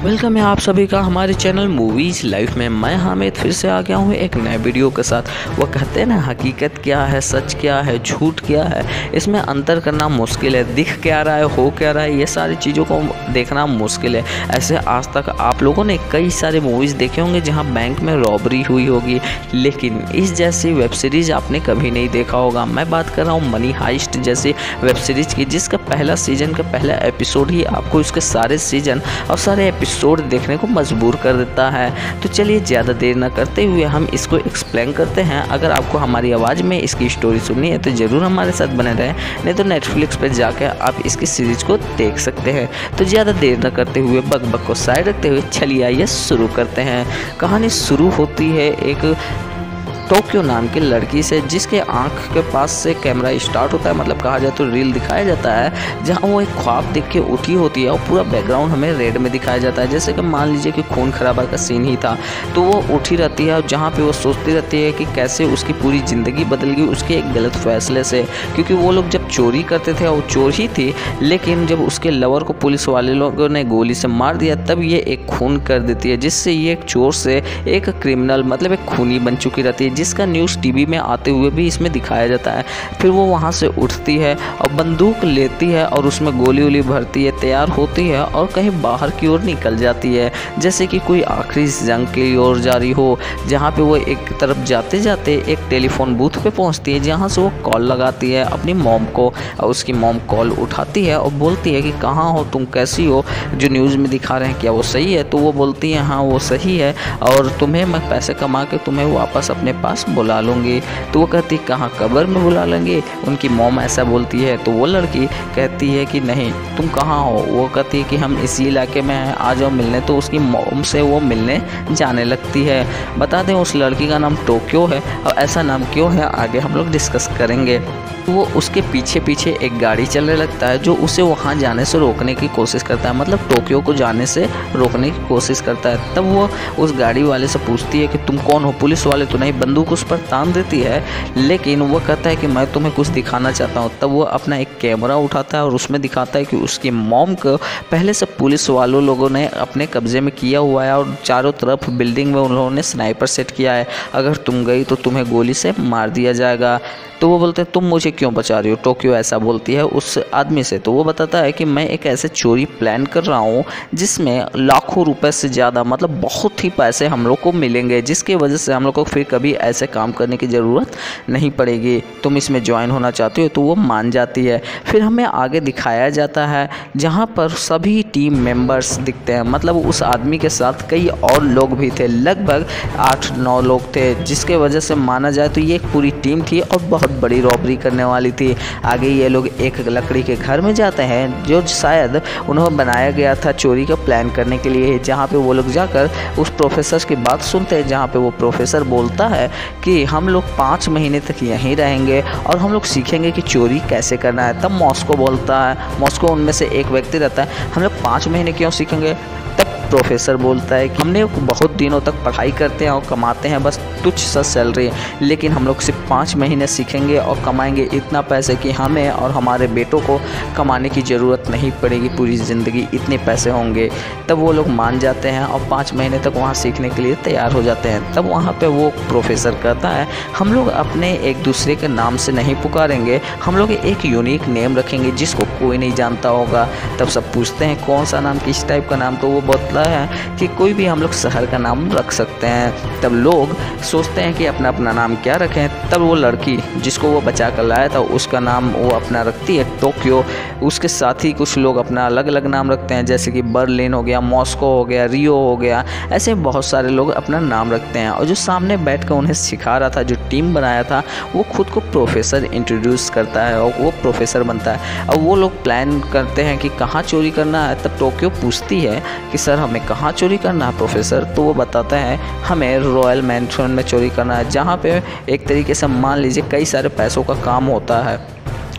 Welcome है आप सभी का हमारे चैनल मूवीज़ लाइफ में। मैं हामिद फिर से आ गया हूँ एक नए वीडियो के साथ। वो कहते हैं ना, हकीकत क्या है, सच क्या है, झूठ क्या है, इसमें अंतर करना मुश्किल है। दिख क्या रहा है, हो क्या रहा है, ये सारी चीज़ों को देखना मुश्किल है। ऐसे आज तक आप लोगों ने कई सारे मूवीज़ देखे होंगे जहाँ बैंक में रॉबरी हुई होगी, लेकिन इस जैसी वेब सीरीज़ आपने कभी नहीं देखा होगा। मैं बात कर रहा हूँ मनी हाइस्ट जैसी वेब सीरीज़ की, जिसका पहला सीजन का पहला एपिसोड ही आपको इसके सारे सीजन और सारे एपिसोड देखने को मजबूर कर देता है। तो चलिए ज़्यादा देर न करते हुए हम इसको एक्सप्लेन करते हैं। अगर आपको हमारी आवाज़ में इसकी स्टोरी सुननी है तो ज़रूर हमारे साथ बने रहें, नहीं तो नेटफ्लिक्स पर जाकर आप इसकी सीरीज़ को देख सकते हैं। तो ज़्यादा देर न करते हुए बक बक को साइड रखते हुए चलिए आइए शुरू करते हैं। कहानी शुरू होती है एक टोक्यो नाम की लड़की से, जिसके आंख के पास से कैमरा स्टार्ट होता है, मतलब कहा जाए तो रील दिखाया जाता है, जहां वो एक ख्वाब देख के उठी होती है और पूरा बैकग्राउंड हमें रेड में दिखाया जाता है। जैसे कि मान लीजिए कि खून खराबा का सीन ही था, तो वो उठी रहती है और जहाँ पे वो सोचती रहती है कि कैसे उसकी पूरी ज़िंदगी बदल गई उसके एक गलत फैसले से। क्योंकि वो लोग जब चोरी करते थे, वो चोर ही थी, लेकिन जब उसके लवर को पुलिस वाले लोगों ने गोली से मार दिया तब ये एक खून कर देती है, जिससे ये एक चोर से एक क्रिमिनल मतलब एक खूनी बन चुकी रहती है, जिसका न्यूज़ टीवी में आते हुए भी इसमें दिखाया जाता है। फिर वो वहाँ से उठती है और बंदूक लेती है और उसमें गोली वोली भरती है, तैयार होती है और कहीं बाहर की ओर निकल जाती है, जैसे कि कोई आखिरी जंग की ओर जा रही हो। जहाँ पे वो एक तरफ जाते जाते एक टेलीफोन बूथ पे पहुँचती है, जहाँ से वो कॉल लगाती है अपनी मॉम को और उसकी मॉम कॉल उठाती है और बोलती है कि कहाँ हो तुम, कैसी हो, जो न्यूज़ में दिखा रहे हैं क्या वो सही है? तो वो बोलती है हाँ वो सही है और तुम्हें मैं पैसे कमा के तुम्हें वापस अपने पास बुला लूँगी। तो वो कहती कहाँ, कब्र में बुला लेंगे? उनकी मॉम ऐसा बोलती है। तो वो लड़की कहती है कि नहीं, तुम कहाँ हो? वो कहती है कि हम इसी इलाके में हैं, आ जाओ मिलने। तो उसकी मॉम से वो मिलने जाने लगती है। बता दें उस लड़की का नाम टोक्यो है, और ऐसा नाम क्यों है आगे हम लोग डिस्कस करेंगे। वो उसके पीछे पीछे एक गाड़ी चलने लगता है जो उसे वहाँ जाने से रोकने की कोशिश करता है, मतलब टोक्यो को जाने से रोकने की कोशिश करता है। तब वो उस गाड़ी वाले से पूछती है कि तुम कौन हो? पुलिस वाले तो नहीं? बंदूक उस पर तान देती है, लेकिन वो कहता है कि मैं तुम्हें कुछ दिखाना चाहता हूँ। तब वो अपना एक कैमरा उठाता है और उसमें दिखाता है कि उसकी मॉम को पहले से पुलिस वालों लोगों ने अपने कब्जे में किया हुआ है और चारों तरफ बिल्डिंग में उन्होंने स्नाइपर सेट किया है, अगर तुम गई तो तुम्हें गोली से मार दिया जाएगा। तो वो बोलते हैं तुम मुझे क्यों बचा रही हो? टोक्यो ऐसा बोलती है उस आदमी से। तो वो बताता है कि मैं एक ऐसे चोरी प्लान कर रहा हूँ जिसमें लाखों रुपए से ज़्यादा, मतलब बहुत ही पैसे हम लोग को मिलेंगे, जिसकी वजह से हम लोग को फिर कभी ऐसे काम करने की ज़रूरत नहीं पड़ेगी। तुम इसमें ज्वाइन होना चाहती हो? तो वो मान जाती है। फिर हमें आगे दिखाया जाता है जहाँ पर सभी टीम मेंबर्स दिखते हैं, मतलब उस आदमी के साथ कई और लोग भी थे, लगभग 8-9 लोग थे, जिसके वजह से माना जाए तो ये एक पूरी टीम थी और बहुत बड़ी रॉबरी करने वाली थी। आगे ये लोग एक लकड़ी के घर में जाते हैं जो शायद उन्हें बनाया गया था चोरी का प्लान करने के लिए, जहाँ पे वो लोग जाकर उस प्रोफेसर की बात सुनते हैं, जहाँ पे वो प्रोफेसर बोलता है कि हम लोग 5 महीने तक यहीं रहेंगे और हम लोग सीखेंगे कि चोरी कैसे करना है। तब मॉस्को बोलता है, मॉस्को उनमें से एक व्यक्ति रहता है, हम लोग 5 महीने क्यों सीखेंगे? तब प्रोफेसर बोलता है कि हमने बहुत दिनों तक पढ़ाई करते हैं और कमाते हैं बस तुच्छ सा सैलरी, लेकिन हम लोग सिर्फ 5 महीने सीखेंगे और कमाएंगे इतना पैसे कि हमें और हमारे बेटों को कमाने की ज़रूरत नहीं पड़ेगी, पूरी ज़िंदगी इतने पैसे होंगे। तब वो लोग मान जाते हैं और 5 महीने तक वहाँ सीखने के लिए तैयार हो जाते हैं। तब वहाँ पे वो प्रोफेसर कहता है हम लोग अपने एक दूसरे के नाम से नहीं पुकारेंगे, हम लोग एक यूनिक नेम रखेंगे जिसको कोई नहीं जानता होगा। तब सब पूछते हैं कौन सा नाम, किस टाइप का नाम? तो वो बतला है कि कोई भी हम लोग शहर का नाम रख सकते हैं। तब लोग सोचते हैं कि अपना अपना नाम क्या रखें। तब वो लड़की जिसको वो बचा कर लाया था उसका नाम वो अपना रखती है टोक्यो। उसके साथ ही कुछ लोग अपना अलग अलग नाम रखते हैं, जैसे कि बर्लिन हो गया, मॉस्को हो गया, रियो हो गया, ऐसे बहुत सारे लोग अपना नाम रखते हैं। और जो सामने बैठ कर उन्हें सिखा रहा था, जो टीम बनाया था, वो खुद को प्रोफेसर इंट्रोड्यूस करता है और वो प्रोफेसर बनता है। और वो लोग प्लान करते हैं कि कहाँ चोरी करना है। तब टोक्यो पूछती है कि सर हमें कहाँ चोरी करना है प्रोफेसर? तो वो बताता है हमें रॉयल मैंशन में चोरी करना है, जहाँ पे एक तरीके से मान लीजिए कई सारे पैसों का काम होता है।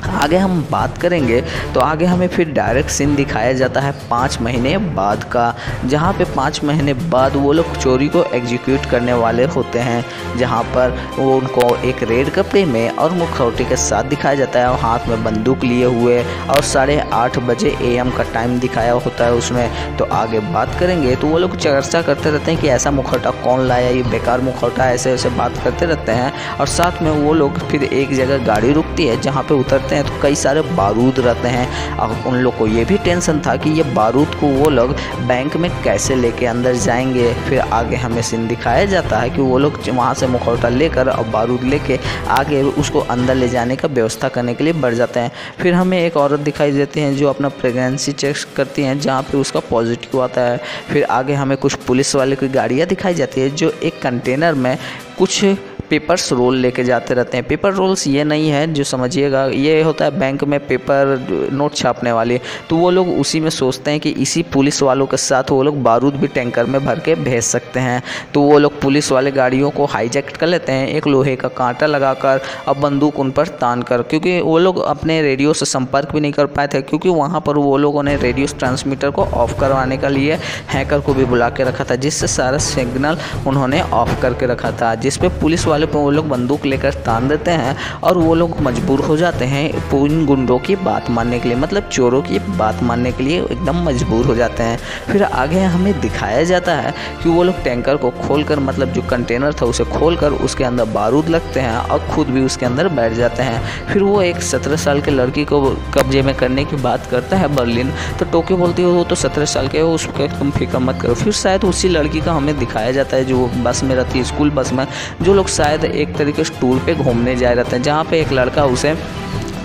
आगे हम बात करेंगे तो आगे हमें फिर डायरेक्ट सीन दिखाया जाता है 5 महीने बाद का, जहाँ पे 5 महीने बाद वो लोग चोरी को एग्जीक्यूट करने वाले होते हैं, जहाँ पर वो उनको एक रेड कपड़े में और मुखौटे के साथ दिखाया जाता है और हाथ में बंदूक लिए हुए, और 8:30 बजे AM का टाइम दिखाया होता है उसमें। तो आगे बात करेंगे तो वो लोग चर्चा करते रहते हैं कि ऐसा मुखौटा कौन लाया, ये बेकार मुखौटा, ऐसे ऐसे बात करते रहते हैं। और साथ में वो लोग फिर एक जगह गाड़ी रुकती है जहाँ पे उतरते हैं तो कई सारे बारूद रहते हैं। और उन लोग को ये भी टेंशन था कि ये बारूद को वो लोग बैंक में कैसे लेके अंदर जाएंगे। फिर आगे हमें सीन दिखाया जाता है कि वो लोग वहाँ से मुखौटा लेकर और बारूद लेके आगे उसको अंदर ले जाने का व्यवस्था करने के लिए बढ़ जाते हैं। फिर हमें एक औरत दिखाई देती है जो अपना प्रेगनेंसी चेक करती हैं, जहाँ पे उसका पॉजिटिव आता है। फिर आगे हमें कुछ पुलिस वाले की गाड़ियाँ दिखाई जाती है जो एक कंटेनर में कुछ पेपर्स रोल लेके जाते रहते हैं। पेपर रोल्स ये नहीं है जो समझिएगा, ये होता है बैंक में पेपर नोट छापने वाली, तो वो लोग उसी में सोचते हैं कि इसी पुलिस वालों के साथ वो लोग बारूद भी टैंकर में भर के भेज सकते हैं। तो वो लोग पुलिस वाले गाड़ियों को हाईजैक कर लेते हैं एक लोहे का कांटा लगाकर और बंदूक उन पर तान कर, क्योंकि वो लोग अपने रेडियो से संपर्क भी नहीं कर पाए थे, क्योंकि वहाँ पर वो लोगों ने रेडियो ट्रांसमीटर को ऑफ करवाने के लिए हैकर को भी बुला के रखा था, जिससे सारा सिग्नल उन्होंने ऑफ करके रखा था, जिस पे पुलिस वाले पे वो लोग बंदूक लेकर तान देते हैं और वो लोग मजबूर हो जाते हैं उन गुंडों की बात मानने के लिए, मतलब चोरों की बात मानने के लिए एकदम मजबूर हो जाते हैं। फिर आगे हमें दिखाया जाता है कि वो लोग टैंकर को खोलकर, मतलब जो कंटेनर था उसे खोलकर उसके अंदर बारूद लगते हैं और खुद भी उसके अंदर बैठ जाते हैं। फिर वो एक 17 साल के लड़की को कब्जे में करने की बात करता है बर्लिन, तो टोक्यो बोलती है वो तो 17 साल के हो, उसको तुम फिक्र मत करो। फिर शायद उसी लड़की का हमें दिखाया जाता है जो बस में रहती है, स्कूल बस में, जो लोग शायद एक तरीके से टूर पे घूमने जा रहते हैं, जहाँ पे एक लड़का उसे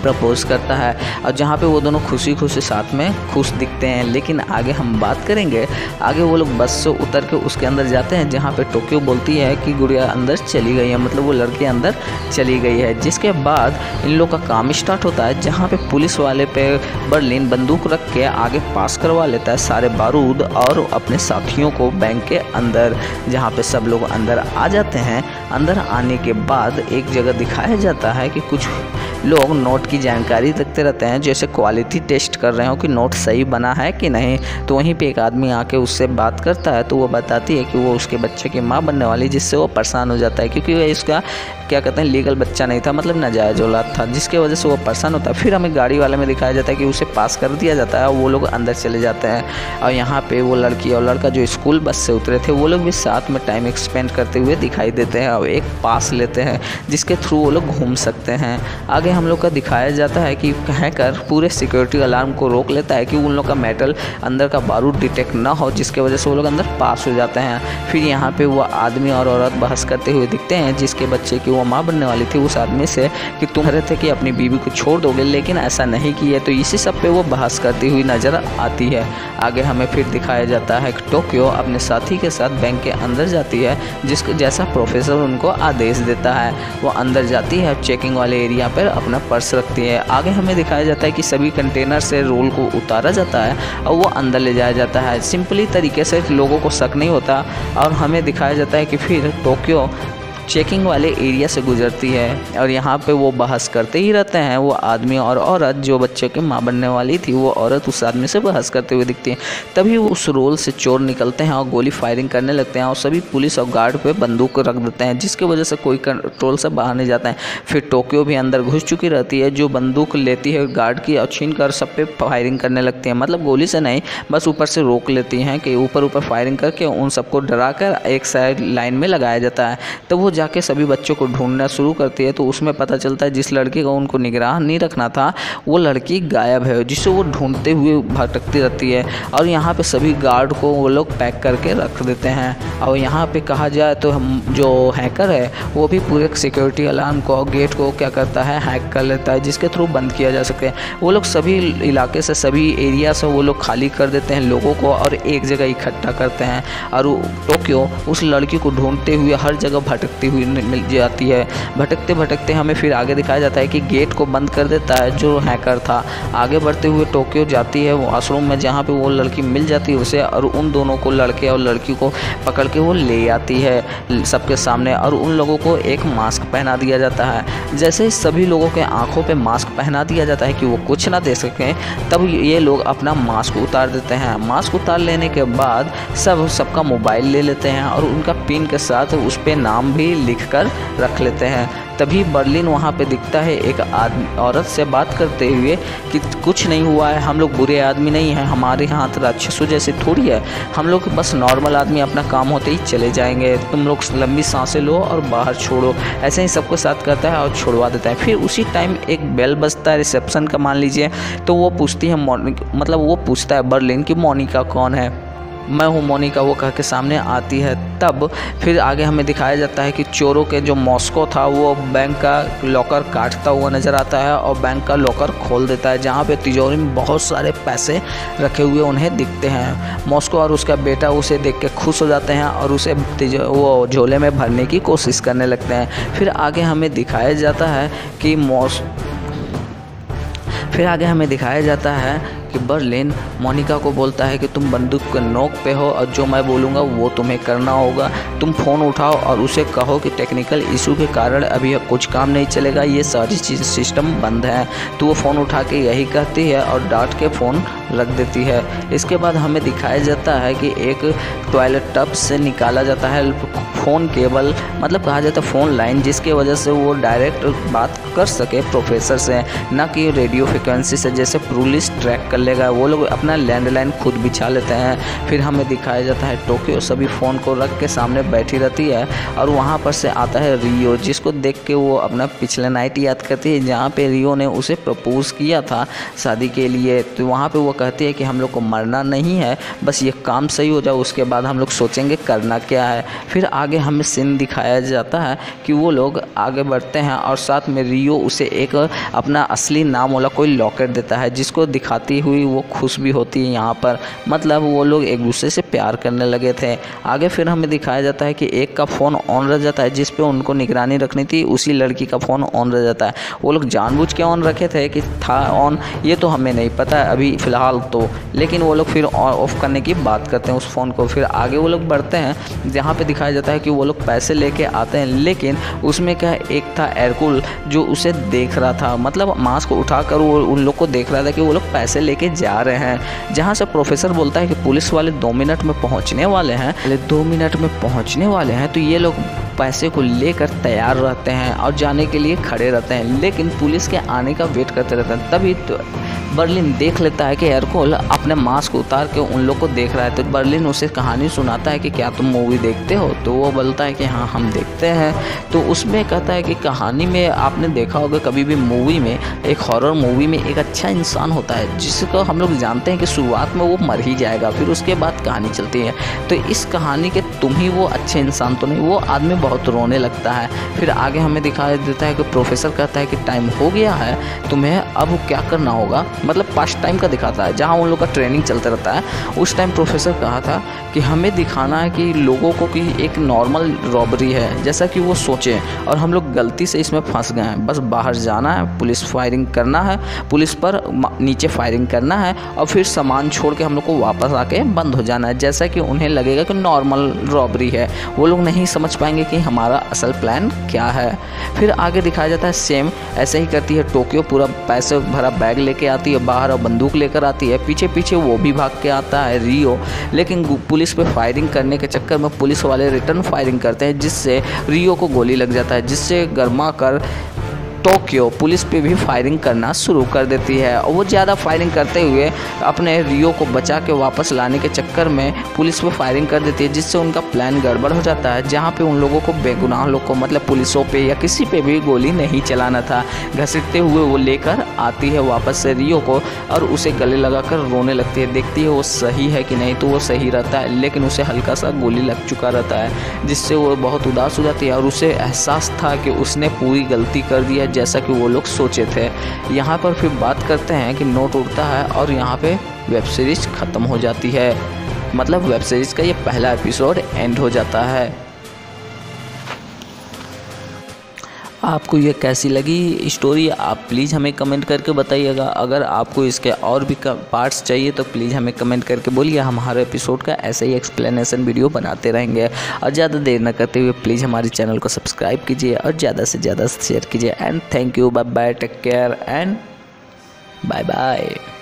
प्रपोज करता है और जहाँ पे वो दोनों खुशी खुशी साथ में खुश दिखते हैं। लेकिन आगे हम बात करेंगे, आगे वो लोग बस से उतर के उसके अंदर जाते हैं जहाँ पे टोक्यो बोलती है कि गुड़िया अंदर चली गई है, मतलब वो लड़की अंदर चली गई है। जिसके बाद इन लोग का काम स्टार्ट होता है, जहाँ पे पुलिस वाले पे बर्लिन बंदूक रख के आगे पास करवा लेता है सारे बारूद और अपने साथियों को बैंक के अंदर, जहाँ पे सब लोग अंदर आ जाते हैं। अंदर आने के बाद एक जगह दिखाया जाता है कि कुछ लोग नोट की जानकारी रखते रहते हैं, जैसे क्वालिटी टेस्ट कर रहे हो कि नोट सही बना है कि नहीं। तो वहीं पे एक आदमी आके उससे बात करता है, तो वो बताती है कि वो उसके बच्चे की माँ बनने वाली, जिससे वो परेशान हो जाता है, क्योंकि वह इसका क्या कहते हैं लीगल बच्चा नहीं था, मतलब नाजायज औलाद था, जिसके वजह से वो परेशान होता है। फिर हमें गाड़ी वाले में दिखाया जाता है कि उसे पास कर दिया जाता है और वो लोग अंदर चले जाते हैं। और यहाँ पे वो लड़की और लड़का जो स्कूल बस से उतरे थे वो लोग भी साथ में टाइम एक्सपेंड करते हुए दिखाई देते हैं और एक पास लेते हैं जिसके थ्रू वो लोग घूम सकते हैं। आगे हम लोग का दिखाया जाता है कि हैकर पूरे सिक्योरिटी अलार्म को रोक लेता है कि उन लोग का मेटल अंदर का बारूद डिटेक्ट ना हो, जिसके वजह से वो लोग अंदर पास हो जाते हैं। फिर यहाँ पे वो आदमी और औरत बहस करते हुए दिखते हैं, जिसके बच्चे की वो माँ बनने वाली थी उस आदमी से कि तुम कह रहे थे कि अपनी बीवी को छोड़ दोगे लेकिन ऐसा नहीं किया, तो इसी सब पे वो बहस करती हुई नजर आती है। आगे हमें फिर दिखाया जाता है कि टोक्यो अपने साथी के साथ बैंक के अंदर जाती है, जिसको जैसा प्रोफेसर उनको आदेश देता है। वो अंदर जाती है, चेकिंग वाले एरिया पर अपना पर्स रखती है। आगे हमें दिखाया जाता है कि सभी कंटेनर से रोल को उतारा जाता है और वो अंदर ले जाया जाता है। सिंपली तरीके से लोगों को शक नहीं होता। और हमें दिखाया जाता है कि फिर टोक्यो चेकिंग वाले एरिया से गुजरती है और यहाँ पे वो बहस करते ही रहते हैं। वो आदमी और औरत, जो बच्चे की माँ बनने वाली थी वो औरत उस आदमी से बहस करते हुए दिखती है। तभी वो उस रोल से चोर निकलते हैं और गोली फायरिंग करने लगते हैं और सभी पुलिस और गार्ड पे बंदूक रख देते हैं, जिसकी वजह से कोई कंट्रोल से बाहर नहीं जाता है। फिर टोक्यो भी अंदर घुस चुकी रहती है, जो बंदूक लेती है गार्ड की और छीन कर सब पे फायरिंग करने लगती है, मतलब गोली से नहीं, बस ऊपर से रोक लेती हैं कि ऊपर फायरिंग करके उन सबको डरा कर एक साइड लाइन में लगाया जाता है। तो वो जाके सभी बच्चों को ढूंढना शुरू करती है, तो उसमें पता चलता है जिस लड़की का उनको निगरान नहीं रखना था वो लड़की गायब है, जिससे वो ढूंढते हुए भटकती रहती है। और यहाँ पे सभी गार्ड को वो लोग पैक करके रख देते हैं। और यहाँ पे कहा जाए तो हम जो हैकर है वो भी पूरे सिक्योरिटी अलार्म को, गेट को क्या करता है, हैक कर लेता है, जिसके थ्रू बंद किया जा सकता है। वो लोग सभी इलाके से, सभी एरिया से वो लोग खाली कर देते हैं लोगों को और एक जगह इकट्ठा करते हैं। और टोक्यो उस लड़की को ढूंढते हुए हर जगह भटकती भटकती हुई मिल जाती है। भटकते भटकते हमें फिर आगे दिखाया जाता है कि गेट को बंद कर देता है जो हैकर था। आगे बढ़ते हुए टोक्यो जाती है वॉशरूम में, जहाँ पे वो लड़की मिल जाती है उसे, और उन दोनों को, लड़के और लड़की को पकड़ के वो ले आती है सबके सामने, और उन लोगों को एक मास्क पहना दिया जाता है। जैसे ही सभी लोगों के आंखों पे मास्क पहना दिया जाता है कि वो कुछ ना दे सकें, तब ये लोग अपना मास्क उतार देते हैं। मास्क उतार लेने के बाद सबका मोबाइल ले लेते हैं और उनका पिन के साथ उस पर नाम भी लिख कर रख लेते हैं। तभी बर्लिन वहाँ पे दिखता है एक औरत से बात करते हुए कि कुछ नहीं हुआ है, हम लोग बुरे आदमी नहीं हैं, हमारे हाथ राक्षसों जैसे थोड़ी है, हम लोग बस नॉर्मल आदमी, अपना काम होते ही चले जाएंगे, तुम लोग लंबी सांसें लो और बाहर छोड़ो। ऐसे ही सबको साथ करता है और छोड़वा देता है। फिर उसी टाइम एक बेल बजता है रिसेप्शन का, मान लीजिए, तो वो पूछती है मतलब वो पूछता है बर्लिन कि मोनिका कौन है। मैं हूँ मोनिका, वो कह के सामने आती है। तब फिर आगे हमें दिखाया जाता है कि चोरों के जो मॉस्को था वो बैंक का लॉकर काटता हुआ नज़र आता है और बैंक का लॉकर खोल देता है, जहाँ पे तिजोरी में बहुत सारे पैसे रखे हुए उन्हें दिखते हैं। मॉस्को और उसका बेटा उसे देख के खुश हो जाते हैं और उसे वो झोले में भरने की कोशिश करने लगते हैं। फिर आगे हमें दिखाया जाता है कि बर्लिन मोनिका को बोलता है कि तुम बंदूक के नोक पे हो और जो मैं बोलूँगा वो तुम्हें करना होगा। तुम फ़ोन उठाओ और उसे कहो कि टेक्निकल इशू के कारण अभी कुछ काम नहीं चलेगा, ये सारी चीज़ सिस्टम बंद है। तो वो फ़ोन उठा के यही कहती है और डांट के फ़ोन रख देती है। इसके बाद हमें दिखाया जाता है कि एक टॉयलेट टब से निकाला जाता है फ़ोन केबल, मतलब कहा जाता है फ़ोन लाइन, जिसके वजह से वो डायरेक्ट बात कर सके प्रोफेसर से, ना कि रेडियो फ्रिक्वेंसी से जैसे पुलिस ट्रैक कर लेगा। वो लोग अपना लैंडलाइन खुद बिछा लेते हैं। फिर हमें दिखाया जाता है टोक्यो सभी फ़ोन को रख के सामने बैठी रहती है और वहाँ पर से आता है रियो, जिसको देख के वो अपना पिछला नाइट याद करती है जहाँ पे रियो ने उसे प्रपोज़ किया था शादी के लिए। तो वहाँ पे वो कहती है कि हम लोग को मरना नहीं है, बस ये काम सही हो जाए, उसके बाद हम लोग सोचेंगे करना क्या है। फिर आगे हमें सीन दिखाया जाता है कि वो लोग आगे बढ़ते हैं और साथ में रियो उसे एक अपना असली नाम वाला कोई लॉकेट देता है, जिसको दिखाती हुई वो खुश भी होती है यहाँ पर, मतलब वो लोग एक दूसरे से प्यार करने लगे थे। आगे फिर हमें दिखाया जाता है कि एक का फ़ोन ऑन रह जाता है जिस पे उनको निगरानी रखनी थी, उसी लड़की का फ़ोन ऑन रह जाता है। वो लोग जानबूझ के ऑन रखे थे कि था ऑन, ये तो हमें नहीं पता है अभी फ़िलहाल तो, लेकिन वो लोग फिर ऑफ करने की बात करते हैं उस फ़ोन को। फिर आगे वो लोग बढ़ते हैं जहाँ पे दिखाया जाता है कि वो लोग पैसे लेके आते हैं, लेकिन उसमें क्या एक था एरकुल जो उसे देख रहा था, मतलब मास्क उठाकर वो उन लोग को देख रहा था कि वो लोग पैसे लेके जा रहे हैं। जहाँ से प्रोफेसर बोलता है कि पुलिस वाले 2 मिनट में पहुँचने वाले हैं, 2 मिनट में पहुँचने वाले हैं। तो ये लोग पैसे को लेकर तैयार रहते हैं और जाने के लिए खड़े रहते हैं, लेकिन पुलिस के आने का वेट करते रहते हैं। तभी तो बर्लिन देख लेता है कि एरकुल अपने मास्क उतार के उन लोग को देख रहा है। तो बर्लिन उसे कहानी सुनाता है कि क्या तुम मूवी देखते हो? तो वो बोलता है कि हाँ हम देखते हैं। तो उसमें कहता है कि कहानी में आपने देखा होगा कभी भी मूवी में, एक हॉरर मूवी में एक अच्छा इंसान होता है जिसको हम लोग जानते हैं कि शुरुआत में वो मर ही जाएगा, फिर उसके बाद कहानी चलती है। तो इस कहानी के तुम ही वो अच्छे इंसान तो नहीं, वो आदमी बहुत रोने लगता है। फिर आगे हमें दिखाई देता है कि प्रोफेसर कहता है कि टाइम हो गया है, तुम्हें अब क्या करना होगा, मतलब पास्ट टाइम का दिखाता है जहाँ उन लोग का ट्रेनिंग चलता रहता है। उस टाइम प्रोफेसर कहा था कि हमें दिखाना है कि लोगों को कि एक नॉर्मल रॉबरी है जैसा कि वो सोचे, और हम लोग गलती से इसमें फंस गए हैं। बस बाहर जाना है, पुलिस फायरिंग करना है, पुलिस पर नीचे फायरिंग करना है और फिर सामान छोड़ के हम लोग को वापस आके बंद हो जाना है, जैसा कि उन्हें लगेगा कि नॉर्मल रॉबरी है। वो लोग नहीं समझ पाएंगे कि हमारा असल प्लान क्या है। फिर आगे दिखाया जाता है सेम ऐसे ही करती है टोक्यो, पूरा पैसे भरा बैग लेके आती है बाहर और बंदूक लेकर आती है। पीछे पीछे वो भी भाग के आता है रियो, लेकिन पुलिस पे फायरिंग करने के चक्कर में पुलिस वाले रिटर्न फायरिंग करते हैं, जिससे रियो को गोली लग जाता है, जिससे गर्मा कर टोक्यो पुलिस पे भी फायरिंग करना शुरू कर देती है। और वो ज़्यादा फायरिंग करते हुए अपने रियो को बचा के वापस लाने के चक्कर में पुलिस पे फायरिंग कर देती है, जिससे उनका प्लान गड़बड़ हो जाता है। जहाँ पे उन लोगों को बेगुनाह लोग को, मतलब पुलिसों पे या किसी पे भी गोली नहीं चलाना था। घसीटते हुए वो लेकर आती है वापस से रियो को और उसे गले लगाकर रोने लगती है। देखती है वो सही है कि नहीं, तो वो सही रहता है, लेकिन उसे हल्का सा गोली लग चुका रहता है, जिससे वो बहुत उदास हो जाती है और उसे एहसास था कि उसने पूरी गलती कर दी है जैसा कि वो लोग सोचे थे। यहाँ पर फिर बात करते हैं कि नोट उड़ता है और यहाँ पे वेब सीरीज ख़त्म हो जाती है, मतलब वेब सीरीज़ का ये पहला एपिसोड एंड हो जाता है। आपको ये कैसी लगी स्टोरी आप प्लीज़ हमें कमेंट करके बताइएगा। अगर आपको इसके और भी पार्ट्स चाहिए तो प्लीज़ हमें कमेंट करके बोलिए, हम हर एपिसोड का ऐसे ही एक्सप्लेनेशन वीडियो बनाते रहेंगे। और ज़्यादा देर न करते हुए प्लीज़ हमारे चैनल को सब्सक्राइब कीजिए और ज़्यादा से ज़्यादा शेयर कीजिए। And thank you, bye bye, take care and bye bye.